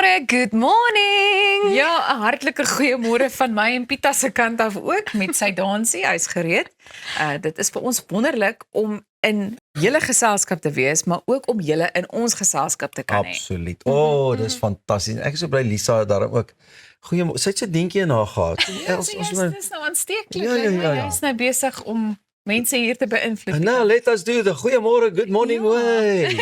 Goeiemôre, good morning. Ja, 'n hartlike goeiemôre van my en Pieter se kant af ook met sy dansie, hy's gereed. Dit is vir ons wonderlik om in julle geselskap te wees, maar ook om julle in ons geselskap te kan hê. Absoluut. Dis fantasties. Ek is so bly Lisa daarom ook. Goeiemôre. Sy het so dingetjie in haar gehad. Dis nou aansteeklik. Ja. Hy's nou besig om mense hier te beïnvloed. Nou, let us do the goeiemôre, good morning way.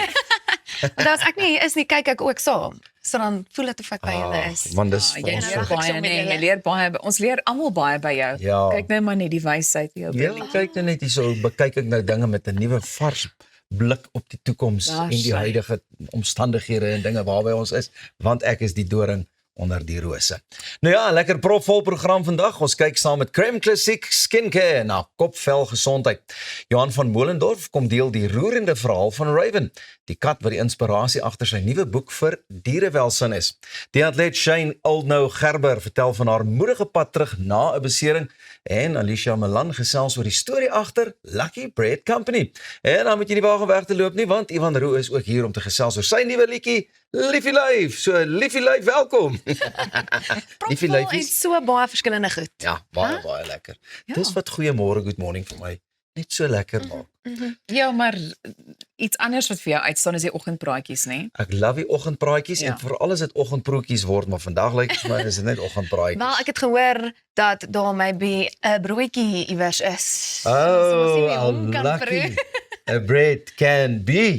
Want as ek nie hier is nie, kyk ek ook saam. So dan voel dit of ek by julle is. Want dis Jy vir ons leer so- baie, nee, jy leer baie. Ons leer almal baie by jou. Ja. Kyk nou maar net die wysheid hier op Ja, jou. kyk nou net hierso, bekyk ek nou dinge met 'n nuwe vars blik op die toekoms Daar en die sy. huidige omstandighede en dinge waarby ons is, want ek is die doring onder die rose. Nou ja, lekker propvol program vandag. Ons kyk saam met Creme Classic Skincare na kopvel gesondheid. Johan van Moelendorf kom deel die roerende verhaal van Raven, die kat wat die inspirasie agter sy nuwe boek vir dierewelsyn is. Die atleet Shane Oldnow Gerber vertel van haar moedige pad terug na 'n besering en Alicia Malan gesels oor die storie agter Lucky Bread Company. En dan moet jy nie waag om weg te loop nie, want Ivan Roux is ook hier om te gesels oor sy nuwe liedjie Liefie Lyf. So Liefie Lyf, welkom. Liefie Propvol en Lyfies. so baie verskillende goed. Ja, baie lekker. Ja. Dis wat goeiemôre, good morning vir my net so lekker maak. Ja, maar iets anders wat vir jou uitstaan is die oggendpraatjies, nê? Ek love die oggendpraatjies Ja. en veral as dit oggendproetjies word, maar vandag lyk dit vir my is dit net oggendpraatjies. Wel, ek het gehoor dat daar maybe 'n broodjie iewers is. How lucky a bread can be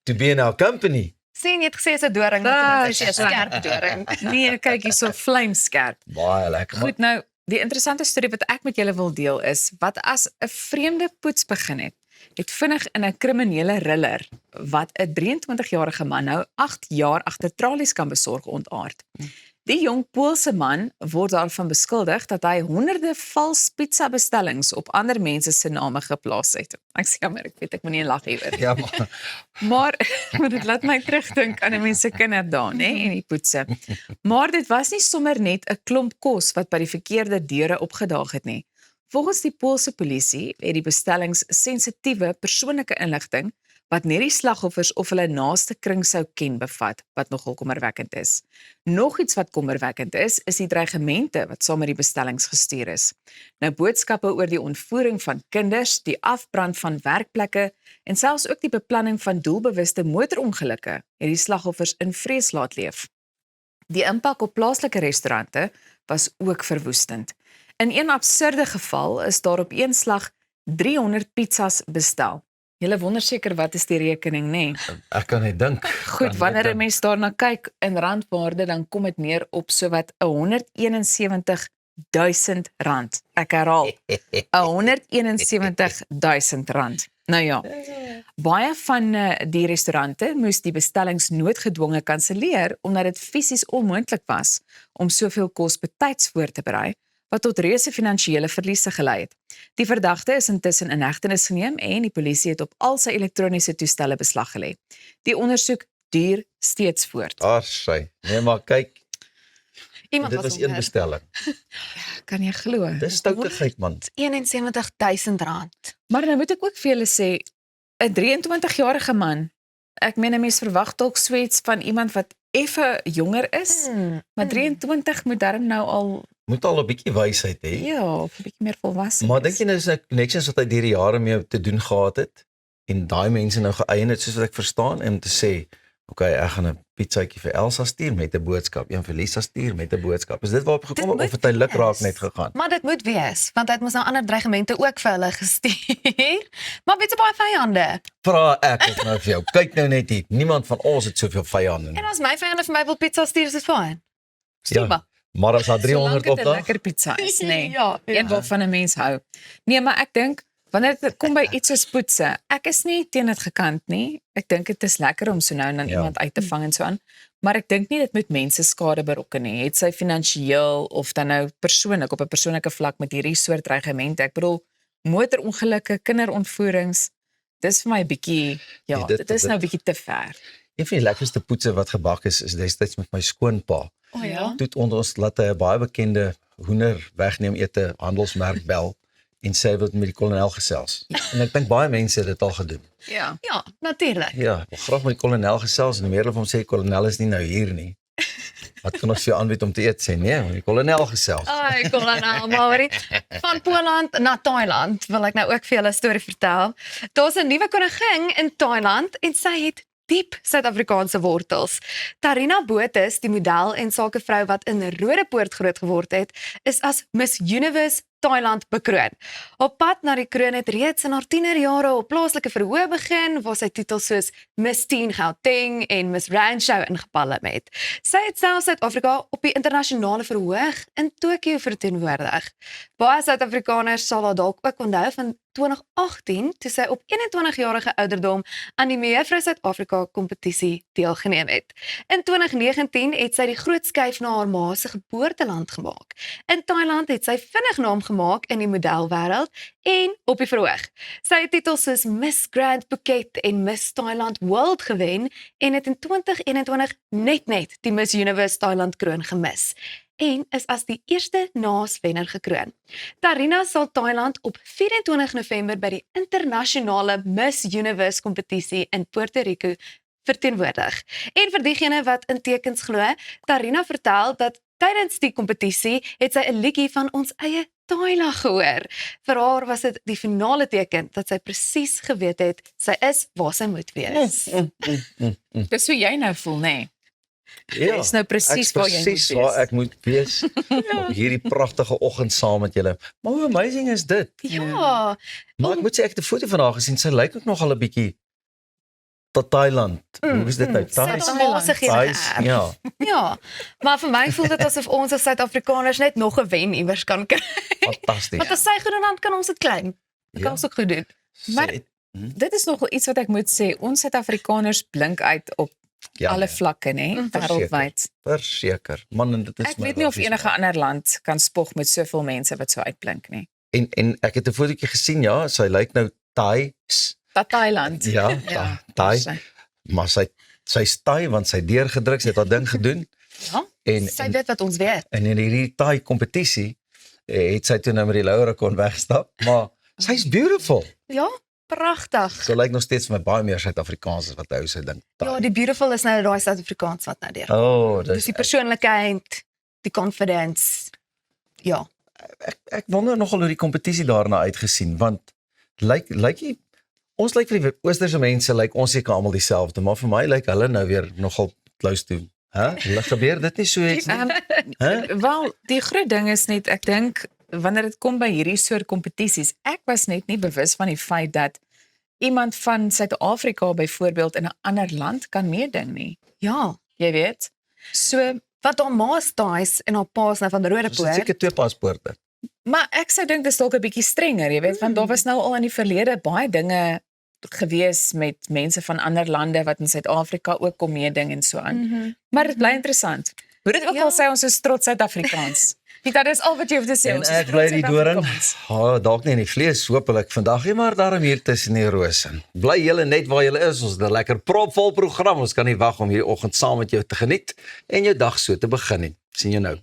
to be in our company. Sien, jy het gesê is 'n doring, Daar dit is 'n is skerp doring. Nee, kyk hierso vlamskerp. Baie lekker. Goed, nou, die interessante storie wat ek met julle wil deel is, wat as 'n vreemde poets begin het vinnig in 'n kriminele riller wat 'n 23-jarige man nou 8 jaar agter tralies kan besorg ontaard. Die jong Poolse man word daarvan beskuldig dat hy honderde vals pizza bestellings op ander mense se name geplaas het. Ek sê jammer, ek weet ek moenie lag hieroor. Ja, maar Maar dit laat my terugdink aan 'n mens se kinderdae, nê, en die poetse. Maar dit was nie sommer net 'n klomp kos wat by die verkeerde deure opgedaag het nie. Volgens die Poolse polisie het die bestellings sensitiewe persoonlike inligting wat net die slagoffers of hulle naaste kring sou ken bevat, wat nogal kommerwekkend is. Nog iets wat kommerwekkend is die dreigemente wat saam met die bestellings gestuur is. Nou boodskappe oor die ontvoering van kinders, die afbrand van werkplekke en selfs ook die beplanning van doelbewuste motorongelukke het die slagoffers in vrees laat leef. Die impak op plaaslike restaurante was ook verwoestend. In een absurde geval is daar op een slag 300 pizzas bestel. Julle wonder seker wat is die rekening, nê? Nee? ek kan net dink. Goed, wanneer 'n mens daarna kyk in randwaarde, dan kom dit neer op sowat 171.000 rand. Ek herhaal, 171.000 rand. Nou ja, baie van die restaurante moes die bestellings noodgedwonge kanselleer omdat dit fisies onmoontlik was om soveel kos betyds voor te berei, wat tot reuse finansiële verliese gelei het. Die verdagte is intussen in hegtenis geneem en die polisie het op al sy elektroniese toestelle beslag gelê. Die ondersoek duur steeds voort. Sy. Nee, maar kyk, Iemand dit was was een honger. bestelling. Kan jy glo? Dis stoutigheid man. 71.000 rand. Maar nou moet ek ook vir julle sê, 'n 23-jarige man, ek meen 'n mens verwag dalk so iets van iemand wat effe jonger is, maar 23 moet darm nou al, Moet al 'n bietjie wysheid hê. ja, of 'n bietjie meer volwasse Maar wees. dink jy nou is 'n connections wat hy deur die jare mee te doen gehad het en daai mense nou geëien het soos wat ek verstaan en om te sê, okay, ek gaan 'n pizzaatjie vir Elsa stuur met 'n boodskap, een vir Lisa stuur met 'n boodskap. Is dit waarop gekom Dit het of het hy moet lukraak wees. net gegaan? Maar dit moet wees, want hy het mos nou ander dreigemente ook vir hulle gestuur. Maar weet jy baie vyande. Vra ek het nou vir jou. Kyk nou net hier. Niemand van ons het soveel vyande En nie. as my vyande vir my wil pizza stuur, is dit fyn. Stuur Ja. maar. Maar as daar 300 Solank op dit 'n dag. lekker pizza is, nee. Ja, Een waarvan 'n mens hou. Nee, maar ek dink wanneer dit kom by iets soos poetse, ek is nie teen dit gekant nie. Ek dink dit is lekker om so nou en dan Ja. iemand uit te vang en so aan, maar ek dink nie dit moet mense skade berokken nie. Het sy finansiëel of dan nou persoonlik op 'n persoonlike vlak met hierdie soort dreigemente. Ek bedoel motorongelukke, kinderontvoerings, dis vir my 'n bietjie, ja, Nee, dit is nou 'n bietjie te ver. Een van die lekkerste poetse wat gebak is destyds met my skoonpa. O ja. Toe het ons laat hy 'n baie bekende hoender wegneem ete handelsmerk bel en sê hy wil met die kolonel gesels. En ek dink baie mense het dit al gedoen. Ja. Ja, natuurlik. Ja, ek wil graag met die kolonel gesels en die meerder van hom sê kolonel is nie nou hier nie. Wat kan ons vir jou aanbied om te eet sê? Nee, die kolonel gesels. Ai, kom dan nou, maar hoorie. Van Poland na Thailand wil ek nou ook vir julle 'n storie vertel. Daar's 'n nuwe koningin in Thailand en sy het diep Suid-Afrikaanse wortels. Tarina Botha, die model en sakevrou wat in Rodepoort groot geword het, is as Miss Universe Thailand bekroon. Op pad na die kroon het reeds in haar tienerjare op plaaslike verhoë begin, waar sy titels soos Miss Teen Gauteng en Miss Rancho ingepalem het. Sy het selfs Suid-Afrika op die internasionale verhoog in Tokio verteenwoordig. Baie Suid-Afrikaners sal haar dalk ook onthou van 2018, toe sy op 21-jarige ouderdom aan die Mevrou Suid-Afrika kompetisie deelgeneem het. In 2019 het sy die groot skuif na haar ma se geboorteland gemaak. In Thailand het sy vinnig naam gemaak in die modelwêreld en op die verhoog. Sy het titels soos Miss Grand Phuket en Miss Thailand World gewen en het in 2021 net die Miss Universe Thailand kroon gemis en is as die eerste naaswenner gekroon. Tarina sal Thailand op 24 November by die internasionale Miss Universe kompetisie in Puerto Rico verteenwoordig. En vir diegene wat in tekens glo, Tarina vertel dat tydens die kompetisie het sy 'n liedjie van ons eie Tyla gehoor. Vir haar was dit die finale teken dat sy presies geweet het sy is waar sy moet wees. Dis hoe jy nou voel, nê? Ja, Dis nou presies waar jy moet presies wees. waar ek moet wees op hierdie pragtige oggend saam met julle. Maar hoe amazing is dit? Ja, Maar ek moet sê ek het 'n foto van haar gesien. Sy lyk ook nog al 'n bietjie tot Thailand. Hoe is dit nou? sy het haar ma se gene Thais, geërf. ja. Ja, maar vir my voel dit asof ons as Suid-Afrikaners net nog 'n wen iewers kan kry. Fantasties. Want as sy goed doen, dan kan ons dit klein. Dan kan Ja. ons ook goed doen. Maar dit is nog wel iets wat ek moet sê, ons Suid-Afrikaners blink uit op ja, alle vlakke, nê, wêreldwyd. verseker. Man, en dit is Ek my weet nie of ruggies, enige ander land kan spog met soveel mense wat so uitblink nie. En ek het 'n fotootjie gesien, ja, sy lyk nou Thais. Dat Thailand. Ja, Ja, Thai, sy- maar sy's Thai want sy deurgedruk, sy het haar ding gedoen. Ja, En sy weet wat ons weet. en in hierdie Thai kompetisie het sy toe nou met die laure kon wegstap, maar sy's beautiful. Ja, pragtig. So lyk nog steeds vir my baie meer Suid-Afrikaans as wat hou sy dink. Ja, die beautiful is nou daai Suid-Afrikaans wat nou deur. Oh, Dis die persoonlikheid, die confidence. Ja. ek wonder nogal hoe die kompetisie daarna uitgesien, want lyk jy ons lyk vir die oosterse mense lyk ons seker almal dieselfde, maar vir my lyk hulle nou weer nogal close to. Hulle gebeur dit nie so iets nie. Wel, die groot ding is net, ek dink wanneer dit kom by hierdie soort kompetisies, ek was net nie bewus van die feit dat iemand van Suid-Afrika byvoorbeeld in 'n ander land kan meeding nie. Ja, Jy weet. So, wat haar ma is Thais en haar pa is nou van Ons het Rodepoort. seker twee paspoorte. maar ek sou dink dis dalk 'n bietjie strenger, jy weet, want daar was nou al in die verlede baie dinge gewees met mense van ander lande wat in Suid-Afrika ook kom meeding en so aan. Maar dit bly interessant. Hoe dit ook Ja. al sê, ons is trots Suid-Afrikaans. Dit is al wat jy hoef te sê. En Ons is ek trots bly die doring. Suid-Afrikaans. Dalk nie in die vlees hopelik vandag nie, maar daarom hier tussen die rose. Bly julle net waar julle is. Ons het 'n lekker propvol program. Ons kan nie wag om hierdie oggend saam met jou te geniet en jou dag so te begin nie. Sien jou nou.